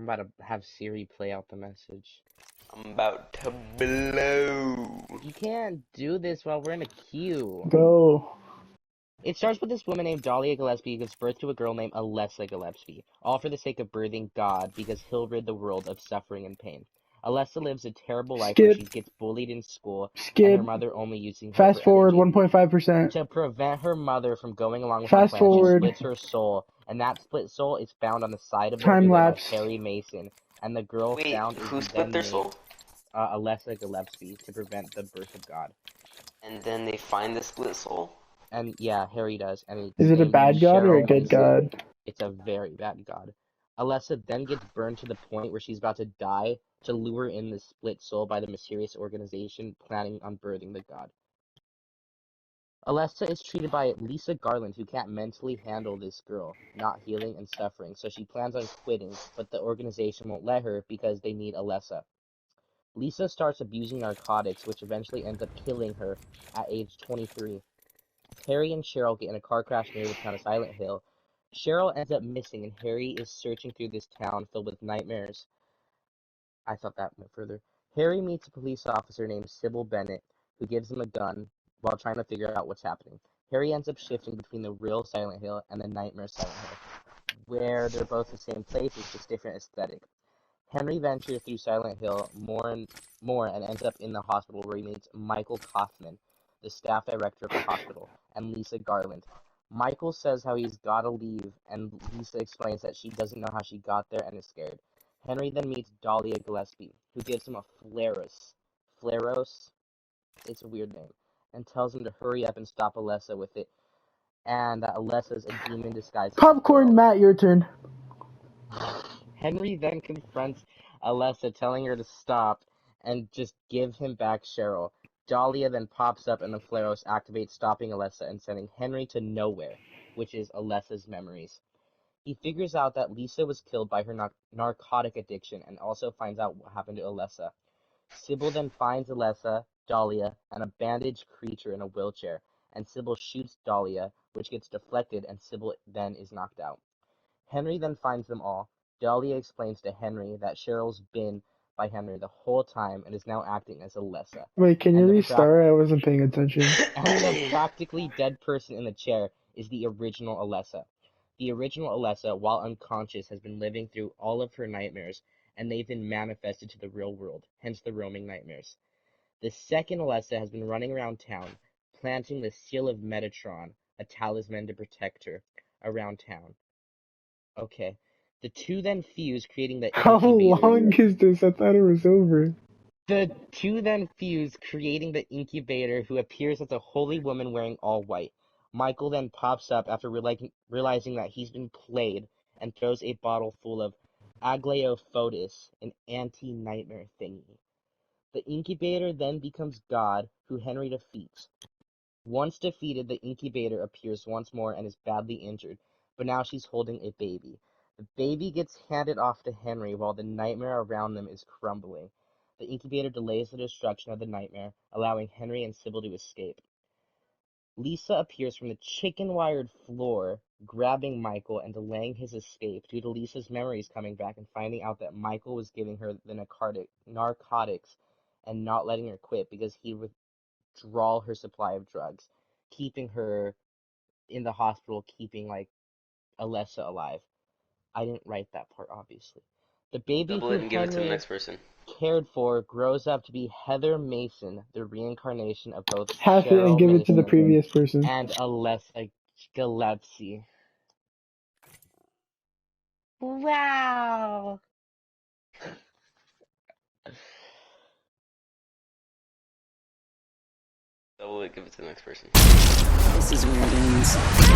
I'm about to have Siri play out the message. I'm about to blow. You can't do this while we're in a queue. Go. It starts with this woman named Dahlia Gillespie who gives birth to a girl named Alessa Gillespie, all for the sake of birthing God because he'll rid the world of suffering and pain. Alessa lives a terrible life where she gets bullied in school and her mother only using her Fast for forward energy. 1.5%. To prevent her mother from going along with Fast the plan, forward. she splits her soul, and that split soul is found on the side of the Time river by lapse. Harry Mason, and the girl Wait, found who is split then their named soul? Alessa Gillespie to prevent the birth of God. And then they find the split soul? And yeah, Harry does. And it's Is it a named bad god or a Cheryl good Mason. god? It's a very bad god. Alessa then gets burned to the point where she's about to die to lure in the split soul by the mysterious organization planning on birthing the god. Alessa is treated by Lisa Garland, who can't mentally handle this girl not healing and suffering, so she plans on quitting, but the organization won't let her because they need Alessa. Lisa starts abusing narcotics, which eventually ends up killing her at age 23. Harry and Cheryl get in a car crash near the town of Silent Hill. Cheryl ends up missing, and Harry is searching through this town filled with nightmares. I thought that went further. Harry meets a police officer named Sybil Bennett, who gives him a gun while trying to figure out what's happening. Harry ends up shifting between the real Silent Hill and the nightmare Silent Hill, where they're both the same place, it's just different aesthetic. Henry ventures through Silent Hill more and ends up in the hospital where he meets Michael Kaufman, the staff director of the hospital, and Lisa Garland. Michael says how he's gotta leave, and Lisa explains that she doesn't know how she got there and is scared. Henry then meets Dahlia Gillespie, who gives him a Flaros, it's a weird name, and tells him to hurry up and stop Alessa with it, and that Alessa's a demon disguised as a Popcorn, girl. Matt, your turn. Henry then confronts Alessa, telling her to stop and just give him back Cheryl. Dahlia then pops up and the Flaros activates, stopping Alessa and sending Henry to nowhere, which is Alessa's memories. He figures out that Lisa was killed by her narcotic addiction and also finds out what happened to Alessa. Sybil then finds Alessa, Dahlia, and a bandaged creature in a wheelchair, and Sybil shoots Dahlia, which gets deflected, and Sybil then is knocked out. Henry then finds them all. Dahlia explains to Henry that Cheryl's been by Henry the whole time and is now acting as Alessa. Wait, can you restart? I wasn't paying attention. And the practically dead person in the chair is the original Alessa. The original Alessa, while unconscious, has been living through all of her nightmares, and they've been manifested to the real world, hence the roaming nightmares. The second Alessa has been running around town, planting the seal of Metatron, a talisman to protect her, around town. Okay. The two then fuse, creating the How incubator. long is this? I thought it was over. The two then fuse, creating the incubator, who appears as a holy woman wearing all white. Michael then pops up after realizing that he's been played and throws a bottle full of Aglaophotis, an anti-nightmare thingy. The incubator then becomes God, who Henry defeats. Once defeated, the incubator appears once more and is badly injured, but now she's holding a baby. The baby gets handed off to Henry while the nightmare around them is crumbling. The incubator delays the destruction of the nightmare, allowing Henry and Sybil to escape. Lisa appears from the chicken-wired floor, grabbing Michael and delaying his escape due to Lisa's memories coming back and finding out that Michael was giving her the narcotics and not letting her quit because he would withdraw her supply of drugs, keeping her in the hospital, keeping Alessa alive. I didn't write that part, obviously. The baby Double who it and give it to the Henry next person. cared for grows up to be Heather Mason, the reincarnation of both Half it Cheryl and give Mason it to the previous person. and Alessa Gillespie. Wow! Double it, give it to the next person. This is where it ends.